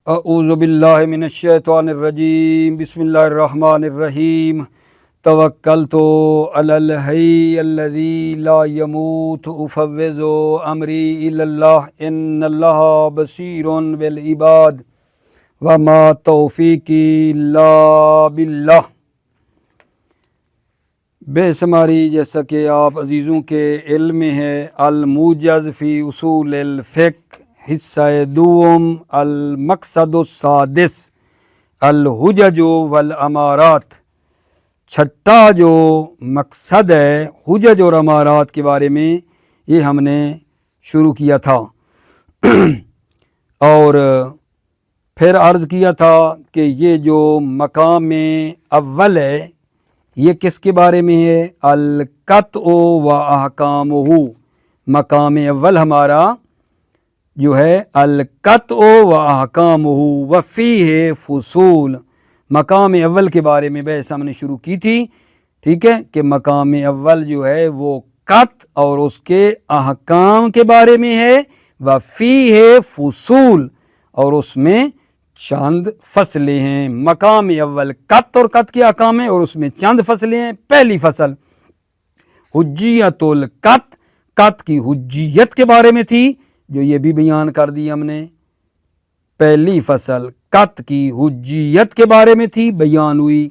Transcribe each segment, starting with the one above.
اعوذ باللہ من الشیطان الرجیم بسم اللہ الرحمن الرحیم توکلت علی الحی الذی لا یموت افوض امری الی اللہ ان اللہ بصیر بالعباد وما توفیقی الا باللہ۔ بے شماری جیسا کہ آپ عزیزوں کے علم میں ہے، الموجز فی اصول الفقہ حصہ دوم المقصد السادس الحجج والامارات، چھٹا جو مقصد ہے حجج اور امارات کے بارے میں یہ ہم نے شروع کیا تھا اور پھر عرض کیا تھا کہ یہ جو مقام اول ہے یہ کس کے بارے میں ہے؟ القطع و احکامہ۔ مقام اول ہمارا جو ہے القطع و احکامہ وفیہ فصول، مقام اول کے بارے میں بحث ہم نے شروع کی تھی، ٹھیک ہے، کہ مقام اول جو ہے وہ قطع اور اس کے احکام کے بارے میں ہے، وفیہ فصول اور اس میں چند فصلیں ہیں۔ مقام اول قطع اور قطع کے احکام ہیں اور اس میں چند فصلیں ہیں۔ پہلی فصل حجیت القطع، قطع کی حجیت کے بارے میں تھی جو یہ بھی بیان کر دی ہم نے۔ پہلی فصل قطع کی حجیت کے بارے میں تھی، بیان ہوئی۔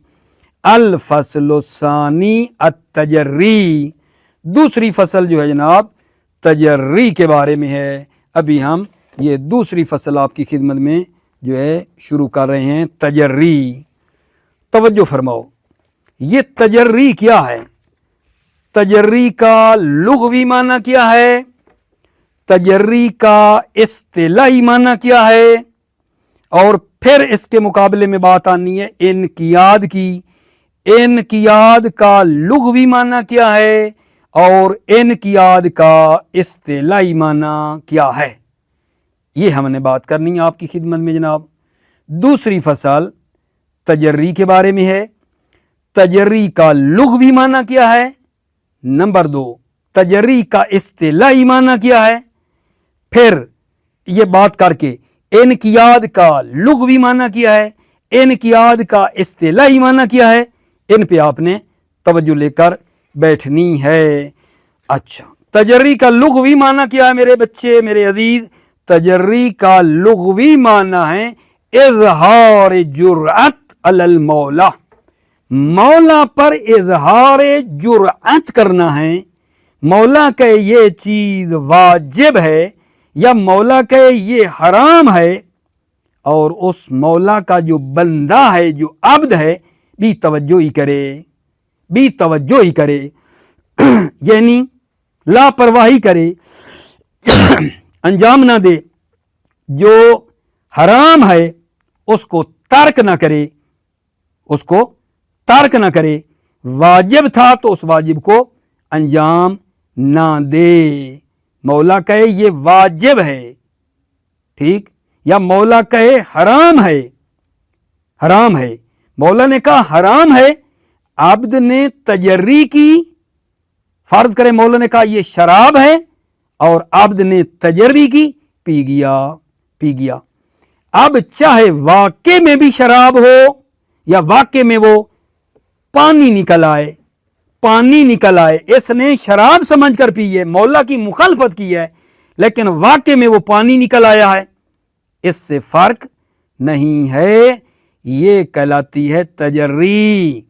الفصل الثانی التجری، دوسری فصل جو ہے جناب تجری کے بارے میں ہے۔ ابھی ہم یہ دوسری فصل آپ کی خدمت میں جو ہے شروع کر رہے ہیں، تجری۔ توجہ فرماؤ، یہ تجری کیا ہے؟ تجری کا لغوی معنی کیا ہے؟ تجری کا اصطلاحی معنی کیا ہے؟ اور پھر اس کے مقابلے میں بات آنی ہے انقیاد کی۔ انقیاد کا لغوی معنی کیا ہے اور انقیاد کا اصطلاحی معنی کیا ہے؟ یہ ہم نے بات کرنی ہے آپ کی خدمت میں جناب۔ دوسری فصل تجری کے بارے میں ہے۔ تجری کا لغوی معنی کیا ہے؟ نمبر دو، تجری کا اصطلاحی معنی کیا ہے؟ پھر یہ بات کر کے انقیاد کا لغوی معنی کیا ہے، انقیاد کا اصطلاحی معنی کیا ہے، ان پہ آپ نے توجہ لے کر بیٹھنی ہے۔ اچھا، تجری کا لغوی معنی کیا ہے میرے بچے، میرے عزیز؟ تجری کا لغوی معنی ہے اظہار جرأت علی المولا، مولا پر اظہار جرأت کرنا ہے۔ مولا کہ یہ چیز واجب ہے یا مولا کہ یہ حرام ہے، اور اس مولا کا جو بندہ ہے، جو عبد ہے، بھی توجہ ہی کرے، بھی توجہ ہی کرے، یعنی لاپرواہی کرے، انجام نہ دے، جو حرام ہے اس کو ترک نہ کرے، اس کو ترک نہ کرے، واجب تھا تو اس واجب کو انجام نہ دے۔ مولا کہے یہ واجب ہے، ٹھیک، یا مولا کہے حرام ہے، حرام ہے، مولا نے کہا حرام ہے، عبد نے تجری کی، فرض کرے مولا نے کہا یہ شراب ہے اور عبد نے تجری کی، پی گیا، پی گیا۔ اب چاہے واقع میں بھی شراب ہو یا واقع میں وہ پانی نکل آئے، پانی نکل آئے، اس نے شراب سمجھ کر پی ہے، مولا کی مخالفت کی ہے، لیکن واقع میں وہ پانی نکل آیا ہے، اس سے فرق نہیں ہے، یہ کہلاتی ہے تجری۔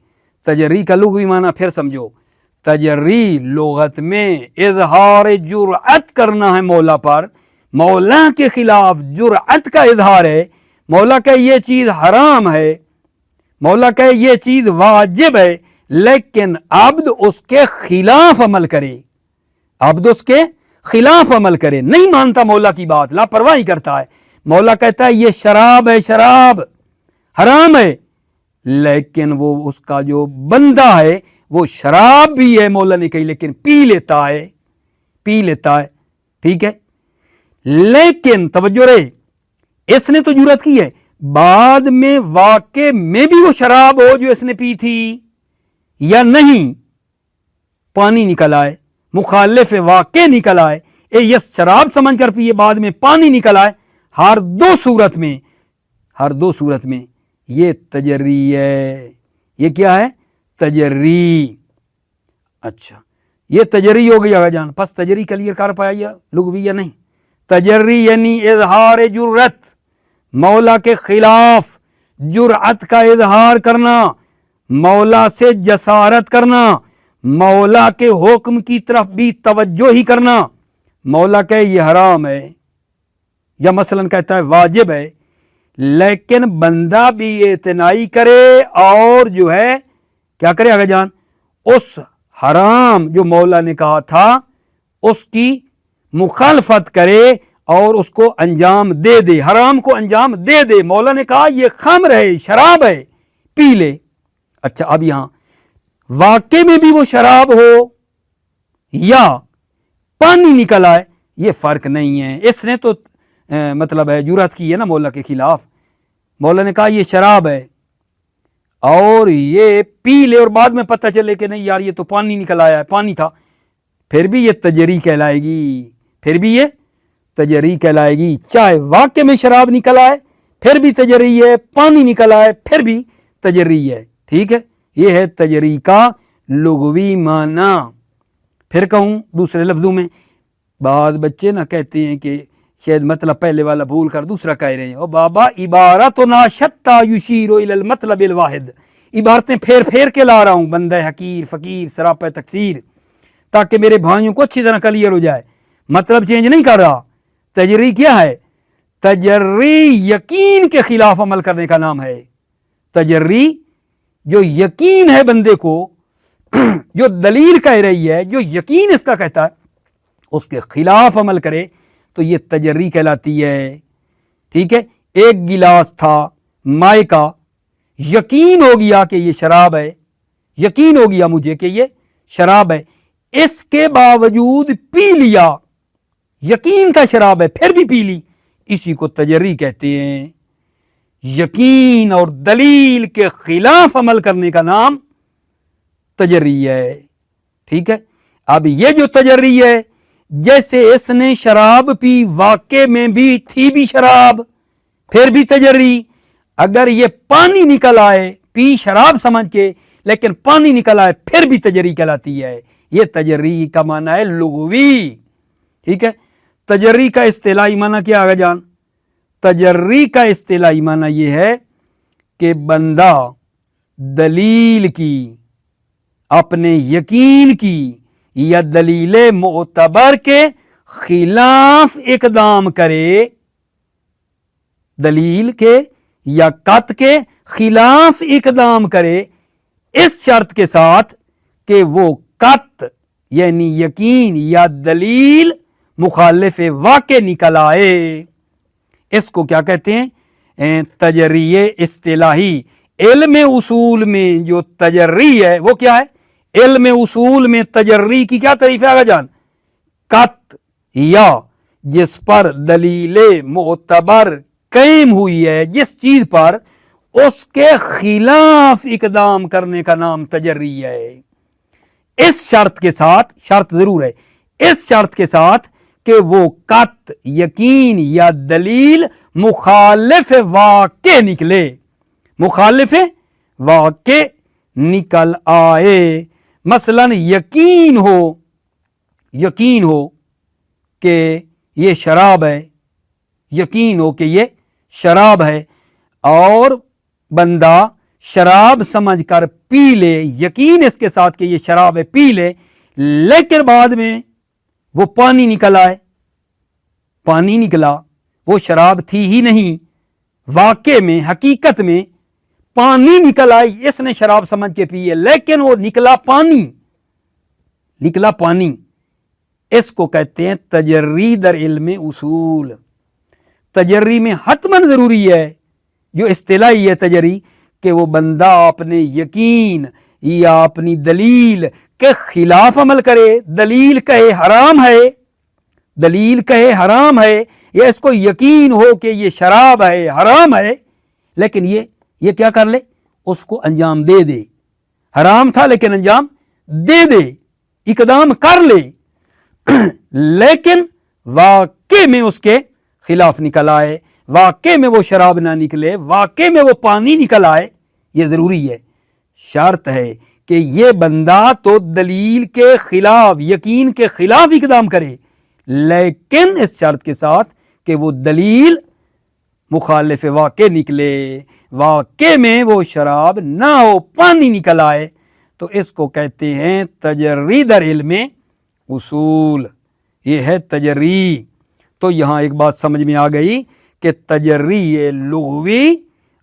تجری کا لغوی معنی پھر سمجھو، تجری لغت میں اظہار جرأت کرنا ہے مولا پر، مولا کے خلاف جرأت کا اظہار ہے۔ مولا کہ یہ چیز حرام ہے، مولا کہ یہ چیز واجب ہے، لیکن عبد اس کے خلاف عمل کرے، عبد اس کے خلاف عمل کرے، نہیں مانتا مولا کی بات، لاپرواہی کرتا ہے۔ مولا کہتا ہے یہ شراب ہے، شراب حرام ہے، لیکن وہ اس کا جو بندہ ہے وہ شراب بھی ہے، مولا نے کہی، لیکن پی لیتا ہے، پی لیتا ہے، ٹھیک ہے۔ لیکن توجہ رہے، اس نے تو جرأت کی ہے، بعد میں واقع میں بھی وہ شراب ہو جو اس نے پی تھی یا نہیں، پانی نکل آئے، مخالف واقع نکل آئے، یہ شراب سمجھ کر پیے، بعد میں پانی نکل آئے، ہر دو صورت میں ہر دو صورت میں یہ تجری ہے. یہ کیا ہے؟ تجری. اچھا یہ تجری ہو گئی آگا جان. پس تجری کلیئر کر پایا یا لغوی یا نہیں؟ تجری یعنی اظہار جرأت، مولا کے خلاف جرأت کا اظہار کرنا، مولا سے جسارت کرنا، مولا کے حکم کی طرف بھی توجہ ہی کرنا. مولا کہ یہ حرام ہے یا مثلا کہتا ہے واجب ہے، لیکن بندہ بھی اعتنائی کرے اور جو ہے کیا کرے آگے جان، اس حرام جو مولا نے کہا تھا اس کی مخالفت کرے اور اس کو انجام دے دے، حرام کو انجام دے دے. مولا نے کہا یہ خمر ہے، شراب ہے، پی لے. اچھا اب یہاں واقع میں بھی وہ شراب ہو یا پانی نکل آئے یہ فرق نہیں ہے. اس نے تو مطلب ہے جرأت کی ہے نا مولا کے خلاف. مولا نے کہا یہ شراب ہے اور یہ پی لے اور بعد میں پتہ چلے کہ نہیں یار یہ تو پانی نکل آیا ہے، پانی تھا، پھر بھی یہ تجری کہلائے گی. پھر بھی یہ تجری کہلائے گی. چاہے واقع میں شراب نکل آئے پھر بھی تجری ہے، پانی نکل آئے پھر بھی تجری ہے. ٹھیک ہے، یہ ہے تجری کا لغوی معنی. پھر کہوں دوسرے لفظوں میں، بعض بچے نہ کہتے ہیں کہ شاید مطلب پہلے والا بھول کر دوسرا کہہ رہے ہیں. او بابا عبارتنا شتیٰ یشیر الی المطلب الواحد، عبارتیں پھیر پھیر کے لا رہا ہوں بندہ حقیر فقیر سراپہ تقصیر، تاکہ میرے بھائیوں کو اچھی طرح کلیئر ہو جائے. مطلب چینج نہیں کر رہا. تجری کیا ہے؟ تجری یقین کے خلاف عمل کرنے کا نام ہے. تجری جو یقین ہے بندے کو، جو دلیل کہہ رہی ہے، جو یقین اس کا کہتا ہے، اس کے خلاف عمل کرے تو یہ تجری کہلاتی ہے. ٹھیک ہے، ایک گلاس تھا مائع کا، یقین ہو گیا کہ یہ شراب ہے، یقین ہو گیا مجھے کہ یہ شراب ہے، اس کے باوجود پی لیا، یقین کا شراب ہے پھر بھی پی لی، اسی کو تجری کہتے ہیں. یقین اور دلیل کے خلاف عمل کرنے کا نام تجری ہے. ٹھیک ہے، اب یہ جو تجری ہے، جیسے اس نے شراب پی، واقع میں بھی تھی بھی شراب، پھر بھی تجری. اگر یہ پانی نکل آئے، پی شراب سمجھ کے لیکن پانی نکل آئے پھر بھی تجری کہلاتی ہے. یہ تجری کا معنی ہے لغوی. ٹھیک ہے، تجری کا اصطلاحی معنی کیا آگے جان؟ تجری کا اصطلاحی معنی یہ ہے کہ بندہ دلیل کی، اپنے یقین کی یا دلیل معتبر کے خلاف اقدام کرے، دلیل کے یا قط کے خلاف اقدام کرے، اس شرط کے ساتھ کہ وہ قط یعنی یقین یا دلیل مخالف واقع نکل آئے. اس کو کیا کہتے ہیں؟ تجری اصطلاحی. علم اصول میں جو تجری ہے وہ کیا ہے؟ علم اصول میں تجری کی کیا تعریف ہے آگا جان؟ قط یا جس پر دلیل معتبر قائم ہوئی ہے، جس چیز پر اس کے خلاف اقدام کرنے کا نام تجری ہے. اس شرط کے ساتھ، شرط ضرور ہے، اس شرط کے ساتھ کہ وہ قط، یقین یا دلیل مخالف واقع نکلے، مخالف واقع نکل آئے. مثلا یقین ہو کہ یہ شراب ہے، یقین ہو کہ یہ شراب ہے اور بندہ شراب سمجھ کر پی لے، یقین اس کے ساتھ کہ یہ شراب ہے پی لے، لیکن بعد میں وہ پانی نکل آئے، پانی نکلا، وہ شراب تھی ہی نہیں، واقع میں حقیقت میں پانی نکل آئی، اس نے شراب سمجھ کے پی ہے لیکن وہ نکلا پانی، نکلا پانی. اس کو کہتے ہیں تجری در علم اصول. تجری میں حتماً ضروری ہے جو اصطلاحی ہے تجری کہ وہ بندہ اپنے یقین یا اپنی دلیل کے خلاف عمل کرے. دلیل کہے حرام ہے، دلیل کہے حرام ہے، یا اس کو یقین ہو کہ یہ شراب ہے، حرام ہے، لیکن یہ کیا کر لے، اس کو انجام دے دے. حرام تھا لیکن انجام دے دے، اقدام کر لے، لیکن واقع میں اس کے خلاف نکل آئے، واقع میں وہ شراب نہ نکلے، واقع میں وہ پانی نکل آئے، یہ ضروری ہے۔ شرط ہے کہ یہ بندہ تو دلیل کے خلاف، یقین کے خلاف اقدام کرے، لیکن اس شرط کے ساتھ کہ وہ دلیل مخالف واقع نکلے، واقع میں وہ شراب نہ ہو، پانی نکل آئے، تو اس کو کہتے ہیں تجری در علم اصول، یہ ہے تجری۔ تو یہاں ایک بات سمجھ میں آ گئی کہ تجری لغوی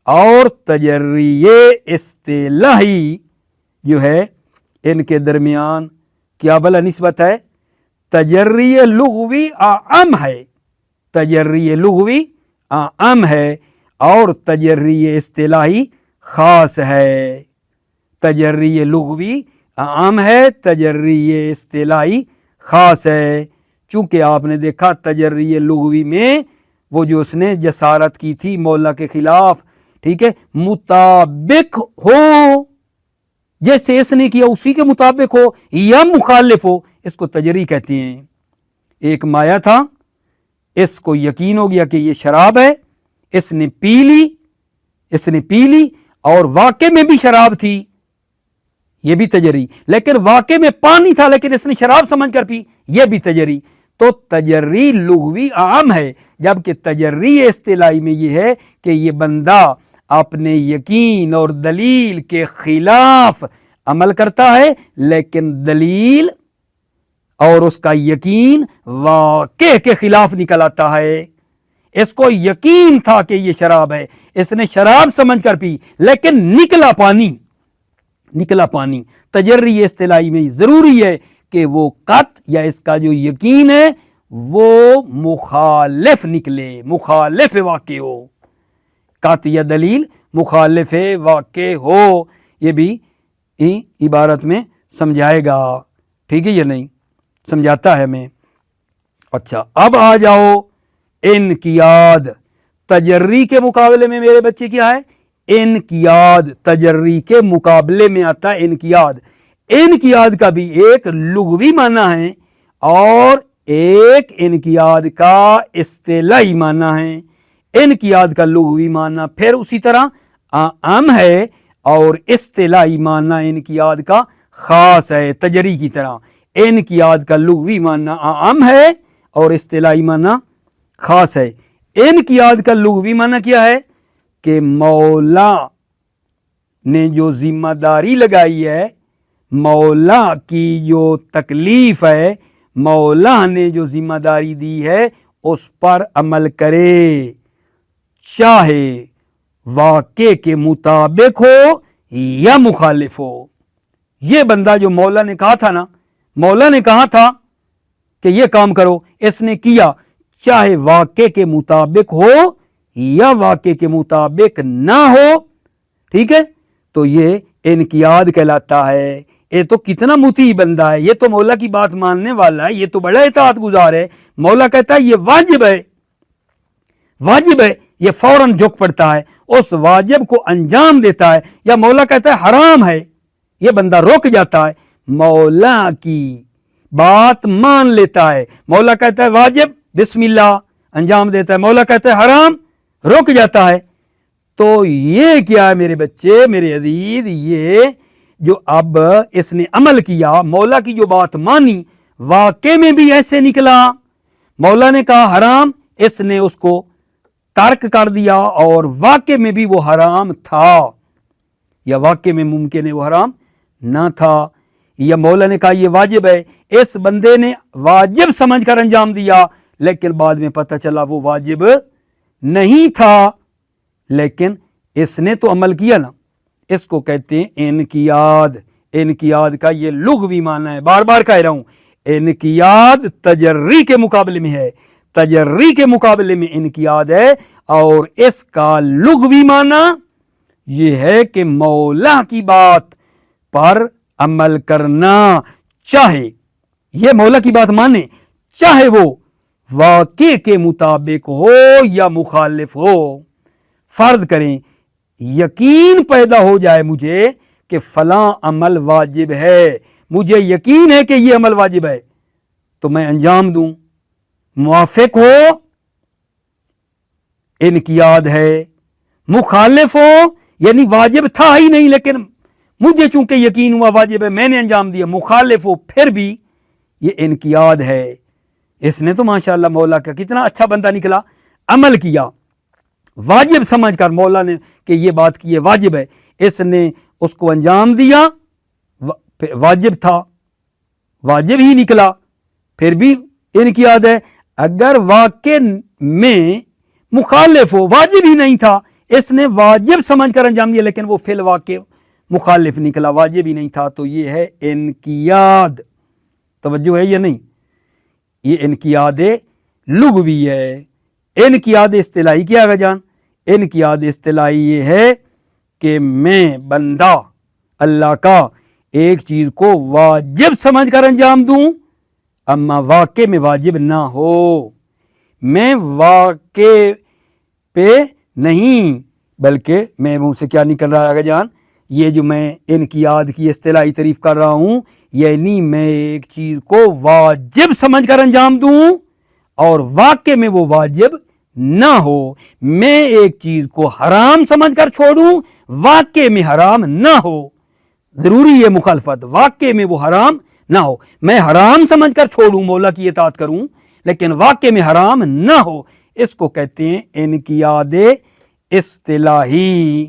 اور تجری اصطلاحی جو ہے ان کے درمیان کیا بلا نسبت ہے؟ تجری لغوی اعم ہے، تجری لغوی اعم ہے اور تجری اصطلاحی خاص ہے۔ تجری لغوی عام ہے، تجری اصطلاحی خاص ہے۔ چونکہ آپ نے دیکھا تجری لغوی میں وہ جو اس نے جسارت کی تھی مولا کے خلاف، ٹھیک ہے، مطابق ہو، جیسے اس نے کیا اسی کے مطابق ہو یا مخالف ہو، اس کو تجری کہتے ہیں۔ ایک مایا تھا، اس کو یقین ہو گیا کہ یہ شراب ہے، اس نے پی لی اور واقع میں بھی شراب تھی، یہ بھی تجری۔ لیکن واقع میں پانی تھا لیکن اس نے شراب سمجھ کر پی، یہ بھی تجری۔ تو تجری لغوی عام ہے، جبکہ تجری اصطلاحی میں یہ ہے کہ یہ بندہ اپنے یقین اور دلیل کے خلاف عمل کرتا ہے، لیکن دلیل اور اس کا یقین واقع کے خلاف نکل آتا ہے۔ اس کو یقین تھا کہ یہ شراب ہے، اس نے شراب سمجھ کر پی، لیکن نکلا پانی۔ تجری اصطلاحی میں ضروری ہے کہ وہ قط یا اس کا جو یقین ہے وہ مخالف نکلے، مخالف واقع ہو، قط یا دلیل مخالف واقع ہو۔ یہ بھی عبارت میں سمجھائے گا، ٹھیک ہے یا نہیں؟ سمجھاتا ہے میں۔ اچھا، اب آ جاؤ انقیاد۔ تجری کے مقابلے میں میرے بچے کیا ہے؟ انقیاد۔ تجری کے مقابلے میں آتا ہے انقیاد۔ انقیاد کا بھی ایک لغوی معنی ہے اور ایک انقیاد کا اصطلاحی معنی ہے۔ انقیاد کا لغوی معنی پھر اسی طرح عام ہے اور اصطلاحی معنی انقیاد کا خاص ہے، تجری کی طرح۔ انقیاد کا لغوی معنی عام ہے اور اصطلاحی معنی خاص ہے۔ انقیاد کا لغوی معنی کیا ہے؟ کہ مولا نے جو ذمہ داری لگائی ہے، مولا کی جو تکلیف ہے، مولا نے جو ذمہ داری دی ہے اس پر عمل کرے، چاہے واقع کے مطابق ہو یا مخالف ہو۔ یہ بندہ جو مولا نے کہا تھا نا، مولا نے کہا تھا کہ یہ کام کرو، اس نے کیا، چاہے واقع کے مطابق ہو یا واقع کے مطابق نہ ہو، ٹھیک ہے، تو یہ انقیاد کہلاتا ہے۔ یہ تو کتنا مطیع بندہ ہے، یہ تو مولا کی بات ماننے والا ہے، یہ تو بڑا اطاعت گزار ہے۔ مولا کہتا ہے یہ واجب ہے، واجب ہے، یہ فوراً جھک پڑتا ہے، اس واجب کو انجام دیتا ہے۔ یا مولا کہتا ہے حرام ہے، یہ بندہ رک جاتا ہے، مولا کی بات مان لیتا ہے۔ مولا کہتا ہے واجب، بسم اللہ، انجام دیتا ہے۔ مولا کہتا ہے حرام، رک جاتا ہے۔ تو یہ کیا ہے میرے بچے، میرے عزیز، یہ جو اب اس نے عمل کیا، مولا کی جو بات مانی، واقع میں بھی ایسے نکلا، مولا نے کہا حرام، اس نے اس کو ترک کر دیا، اور واقع میں بھی وہ حرام تھا، یا واقع میں ممکن ہے وہ حرام نہ تھا۔ یا مولا نے کہا یہ واجب ہے، اس بندے نے واجب سمجھ کر انجام دیا، لیکن بعد میں پتہ چلا وہ واجب نہیں تھا، لیکن اس نے تو عمل کیا نا۔ اس کو کہتے ہیں انقیاد۔ انقیاد کا یہ لغوی معنی ہے، بار بار کہہ رہا ہوں، انقیاد تجری کے مقابلے میں ہے، تجری کے مقابلے میں انقیاد ہے، اور اس کا لغوی معنی یہ ہے کہ مولا کی بات پر عمل کرنا، چاہے یہ مولا کی بات مانے، چاہے وہ واقع کے مطابق ہو یا مخالف ہو۔ فرض کریں یقین پیدا ہو جائے مجھے کہ فلاں عمل واجب ہے، مجھے یقین ہے کہ یہ عمل واجب ہے، تو میں انجام دوں، موافق ہو انقیاد ہے. مخالف ہو یعنی واجب تھا ہی نہیں لیکن مجھے چونکہ یقین ہوا واجب ہے میں نے انجام دیا. مخالف ہو پھر بھی یہ انقیاد ہے. اس نے تو ماشاءاللہ مولا کا کتنا اچھا بندہ نکلا, عمل کیا واجب سمجھ کر, مولا نے کہ یہ بات کی ہے واجب ہے, اس نے اس کو انجام دیا. واجب تھا, واجب ہی نکلا, پھر بھی انقیاد ہے. اگر واقع میں مخالف ہو, واجب ہی نہیں تھا, اس نے واجب سمجھ کر انجام دیا لیکن وہ فی الواقع مخالف نکلا, واجب ہی نہیں تھا, تو یہ ہے انقیاد. توجہ ہے یا نہیں؟ یہ انقیاد لغوی ہے. انقیاد اصطلاحی کیا ہے جان؟ انقیاد اصطلاحی یہ ہے کہ میں بندہ اللہ کا ایک چیز کو واجب سمجھ کر انجام دوں اما واقع میں واجب نہ ہو. میں واقع پہ نہیں بلکہ میں منہ سے کیا نکل رہا ہے جان, یہ جو میں انقیاد کی اصطلاحی تعریف کر رہا ہوں یعنی میں ایک چیز کو واجب سمجھ کر انجام دوں اور واقع میں وہ واجب نہ ہو. میں ایک چیز کو حرام سمجھ کر چھوڑوں واقع میں حرام نہ ہو. ضروری ہے مخالفت, واقع میں وہ حرام نہ ہو. میں حرام سمجھ کر چھوڑوں, مولا کی اطاعت کروں لیکن واقع میں حرام نہ ہو. اس کو کہتے ہیں انقیاد اصطلاحی.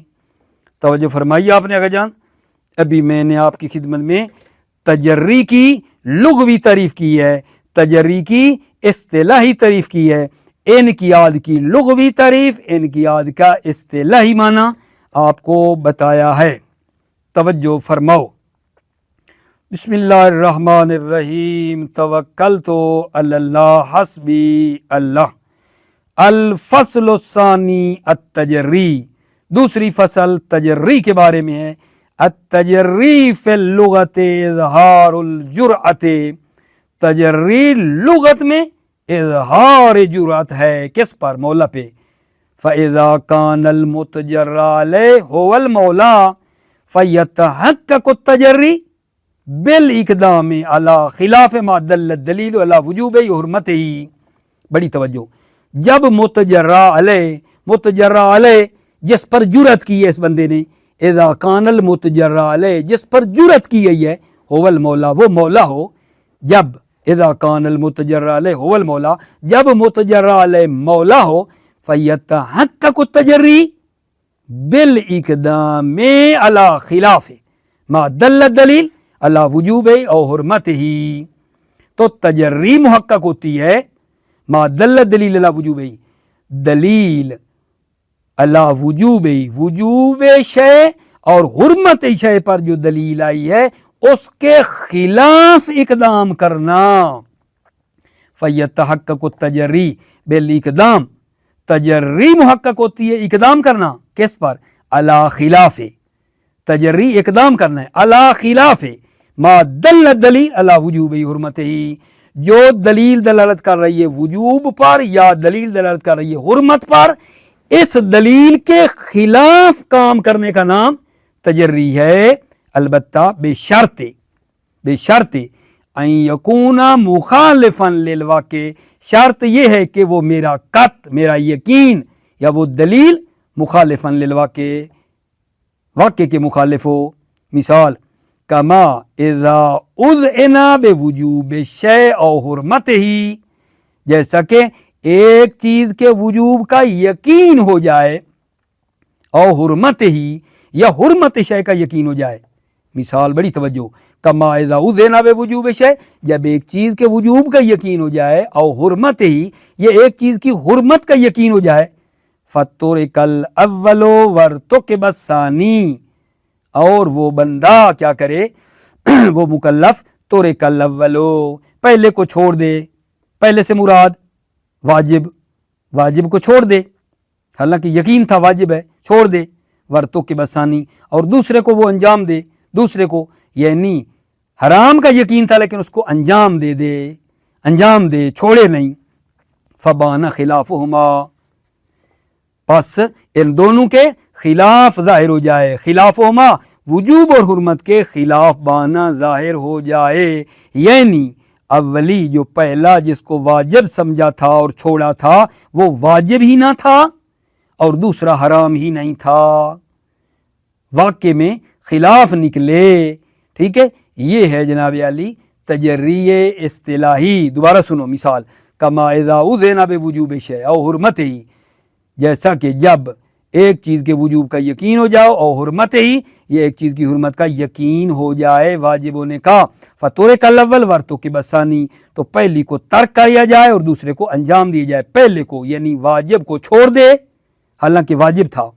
توجہ فرمائیے آپ نے اگر جان. ابھی میں نے آپ کی خدمت میں تجری کی لغوی تعریف کی ہے, تجری کی اصطلاحی تعریف کی ہے. انقیاد کی لغوی تعریف, انقیاد کا اصطلاحی معنی آپ کو بتایا ہے. توجہ فرماؤ. بسم اللہ الرحمن الرحیم. توکلت علی اللہ حسبی اللہ. الفصل الثانی التجری. دوسری فصل تجری کے بارے میں ہے. التجری فی اللغت اظہار الجرأت. تجری لغت میں اظہار جرأت ہے. کس پر؟ مولا پہ. فَإِذَا كَانَ الْمُتَجَرَّ عَلَيْهِ هُوَ الْمَوْلَى فَيَتَحَقَّقُ التَّجَرِّ بِالْإِقْدَامِ عَلَى خِلَافِ مَا دَلَّ الدَّلِيلُ عَلَى وُجُوبِ حُرْمَتِهِ. بڑی توجہ. جب متجرہ علیہ جس پر جرأت کی ہے اس بندے نے, اذا کان المتجرہ علیہ جس پر جرأت کی گئی ہے, هو المولا وہ مولا ہو. جب اذا کان المتجرہ علیہ هو المولا, جب متجرہ علیہ مولا ہو, فیتحقق التجری بالاقدام علی خلاف ما دل الدلیل علی وجوب او حرمتہ. تو تجری محقق ہوتی ہے ما دل الدلیل علی وجوب, دلیل علی وجوب, وجوب شے اور حرمت شے پر جو دلیل آئی ہے اس کے خلاف اقدام کرنا. فیتحقق التجری بالاقدام, تجری محقق ہوتی ہے اقدام کرنا. کس پر؟ علی خلاف. تجری اقدام کرنا ہے علی خلاف ما دل الدلیل علی وجوب حرمتہ, جو دلیل دلالت کر رہی ہے وجوب پر یا دلیل دلالت کر رہی ہے حرمت پر, اس دلیل کے خلاف کام کرنے کا نام تجری ہے. البتہ بشرط ان یکون مخالفا للواقع, شرط یہ ہے کہ وہ میرا قط, میرا یقین یا وہ دلیل مخالفا للواقع, واقع کے مخالف ہو. مثال کما اذا اذعن بوجوب الشیء او حرمتہ, جیسا کہ ایک چیز کے وجوب کا یقین ہو جائے او حرمتہ یا حرمت شیء کا یقین ہو جائے. مثال بڑی توجہ. کما اذا اذعن بوجوب الشیء, جب ایک چیز کے وجوب کا یقین ہو جائے, او حرمتہ یہ ایک چیز کی حرمت کا یقین ہو جائے. فَتُرِكَ الْأَوَّلُ وَارْتُكِبَ الثَّانِي, اور وہ بندہ کیا کرے, وہ مکلف تُرِكَ الْأَوَّلُ, پہلے کو چھوڑ دے. پہلے سے مراد واجب کو چھوڑ دے, حالانکہ یقین تھا واجب ہے, چھوڑ دے. وَارْتُكِبَ الثَّانِي, اور دوسرے کو وہ انجام دے. دوسرے کو یعنی حرام کا یقین تھا لیکن اس کو انجام دے, چھوڑے نہیں. فَبَانَ خِلَافُهُمَا, پس ان دونوں کے خلاف ظاہر ہو جائے. خلافہما وجوب اور حرمت کے خلاف بانا ظاہر ہو جائے. یعنی اولی جو پہلا جس کو واجب سمجھا تھا اور چھوڑا تھا وہ واجب ہی نہ تھا, اور دوسرا حرام ہی نہیں تھا، واقع میں خلاف نکلے، ٹھیک ہے، یہ ہے جناب علی تجری اصطلاحی۔ دوبارہ سنو مثال، کما اذا اذن بوجوب شیء او حرمت ہی، جیسا کہ جب ایک چیز کے وجوب کا یقین ہو جاؤ اور حرمت ہی، یہ ایک چیز کی حرمت کا یقین ہو جائے، واجب ہونے کا، فطورک الاول ورتکب الثانی، تو پہلی کو ترک کیا جائے اور دوسرے کو انجام دیا جائے۔ پہلے کو یعنی واجب کو چھوڑ دے، حالانکہ واجب تھا،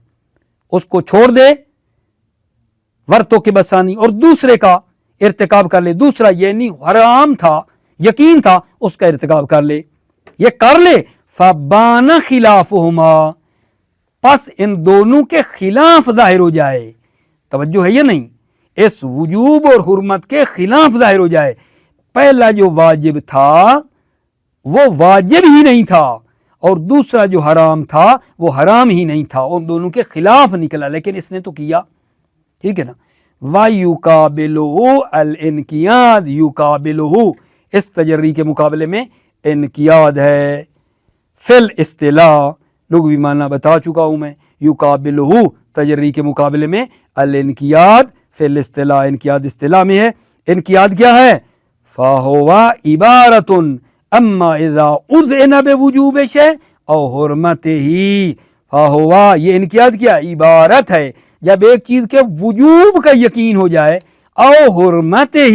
اس کو چھوڑ دے، ورتکب الثانی، اور دوسرے کا ارتکاب کر لے، دوسرا یعنی حرام تھا، یقین تھا، اس کا ارتکاب کر لے، یہ کر لے، فبان خلافہما، پس ان دونوں کے خلاف ظاہر ہو جائے، توجہ ہے یا نہیں، اس وجوب اور حرمت کے خلاف ظاہر ہو جائے، پہلا جو واجب تھا وہ واجب ہی نہیں تھا اور دوسرا جو حرام تھا وہ حرام ہی نہیں تھا، ان دونوں کے خلاف نکلا، لیکن اس نے تو کیا، ٹھیک ہے نا۔ وَيُقَابِلُهُ الْإِنْقِيَادُ، يُقَابِلُهُ اس تجری کے مقابلے میں انقیاد ہے، فی الاصطلاح لغوی معنی بتا چکا ہوں میں، یقابلہ تجری کے مقابلے میں، الانقیاد فی الاصطلاح انقیاد اصطلاح میں ہے۔ انقیاد کیا ہے؟ فَهُوَ عِبَارَةٌ اما اذا اذن بوجوب شیء او حرمتہ، فَهُوَ یہ انقیاد کیا عبارت ہے، جب ایک چیز کے وجوب کا یقین ہو جائے، او حرمتہ،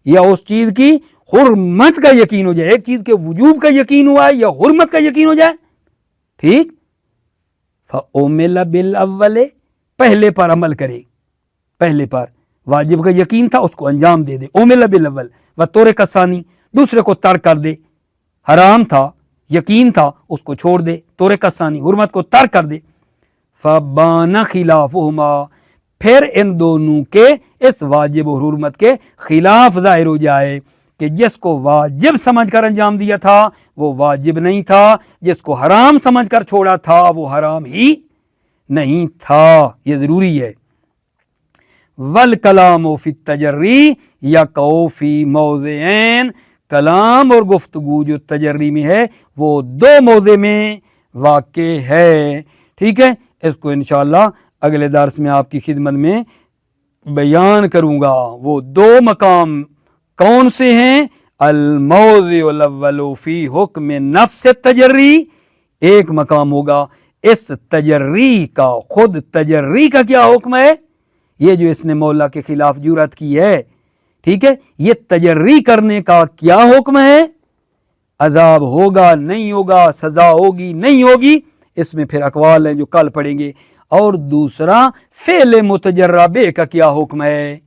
یا اس چیز کی حرمت کا یقین ہو جائے، ایک چیز کے وجوب کا یقین ہوا ہے یا حرمت کا یقین ہو جائے، ٹھیک، فَأُمِلَ بِالْأَوَّلِ، پہلے پر عمل کرے، پہلے پر واجب کا یقین تھا اس کو انجام دے دے، اُمِلَ بِالْأَوَّلِ وَتُرِكَ الثَّانِي، دوسرے کو ترک کر دے، حرام تھا یقین تھا اس کو چھوڑ دے، تُرِكَ الثَّانِي حرمت کو ترک کر دے، فَبَانَ خِلَافُهُمَا، پھر ان دونوں کے اس واجب اور حرمت کے خلاف ظاہر ہو جائے کہ جس کو واجب سمجھ کر انجام دیا تھا وہ واجب نہیں تھا، جس کو حرام سمجھ کر چھوڑا تھا وہ حرام ہی نہیں تھا، یہ ضروری ہے۔ وَالْكَلَامُ فِي التَّجَرِّي يَقَعُ فِي مَوْضِعَيْنِ، کلام اور گفتگو جو تجری میں ہے وہ دو موضع میں واقع ہے، ٹھیک ہے، اس کو انشاءاللہ اگلے درس میں آپ کی خدمت میں بیان کروں گا۔ وہ دو مقام کون سے ہیں؟ الموضع الاول فی حکم نفس التجری، ایک مقام ہوگا اس تجری کا، خود تجری کا کیا حکم ہے، یہ جو اس نے مولا کے خلاف جرات کی ہے، ٹھیک ہے، یہ تجری کرنے کا کیا حکم ہے، عذاب ہوگا نہیں ہوگا، سزا ہوگی نہیں ہوگی، اس میں پھر اقوال ہیں جو کل پڑھیں گے۔ اور دوسرا فعل متجرہ بہ کا کیا حکم ہے،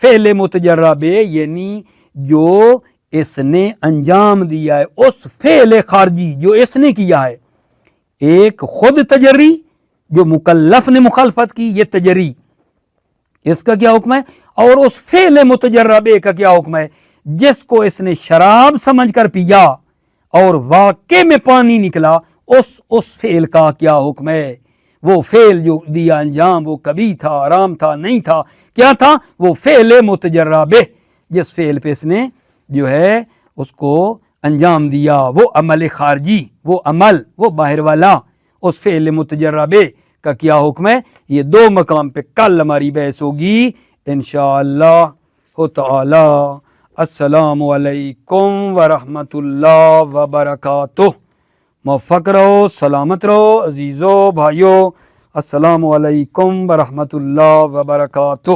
فعل متجرہ بہ یعنی جو اس نے انجام دیا ہے، اس فعل خارجی جو اس نے کیا ہے، ایک خود تجری جو مکلف نے مخالفت کی، یہ تجری، اس کا کیا حکم ہے، اور اس فعل متجرہ بہ کا کیا حکم ہے، جس کو اس نے شراب سمجھ کر پیا اور واقع میں پانی نکلا، اس فعل کا کیا حکم ہے، وہ فعل جو دیا انجام وہ کبھی تھا، حرام تھا، نہیں تھا، کیا تھا، وہ فعل متجرہ بہ، جس فعل پہ اس نے جو ہے اس کو انجام دیا، وہ عمل خارجی، وہ عمل، وہ باہر والا، اس فعل متجرہ بہ کا کیا حکم ہے، یہ دو مقام پہ کل ہماری بحث ہوگی انشاءاللہ تعالی۔ السلام علیکم ورحمۃ اللہ وبرکاتہ، موفق رہو، سلامت رہو عزیزو بھائیو، السلام علیکم ورحمۃ اللہ وبرکاتہ۔